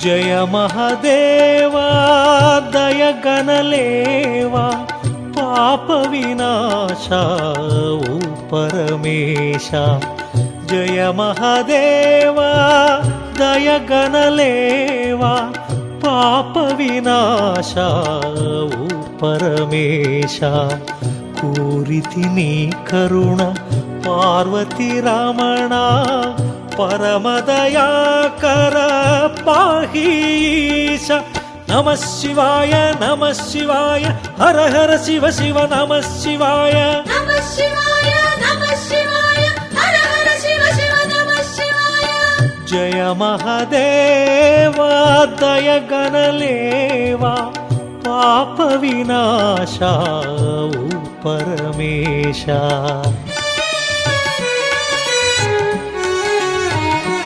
జయ మహదేవా దయగనలేవా పాప వినాశ ఓ పరమేశ జయ మహదేవా దయగనలేవా పాప వినాశ ఓ పరమేశ కోరితి నీ కరుణ పార్వతి రమణ పరమదయాకర పాహీశ నమః శివాయ నమః శివాయ హర హర శివ శివ నమః శివాయ నమః శివాయ నమః శివాయ హర హర శివ శివ నమః శివాయ జయ మహదేవా దయగనలేవా పాప వినాశ ఓ పరమేశ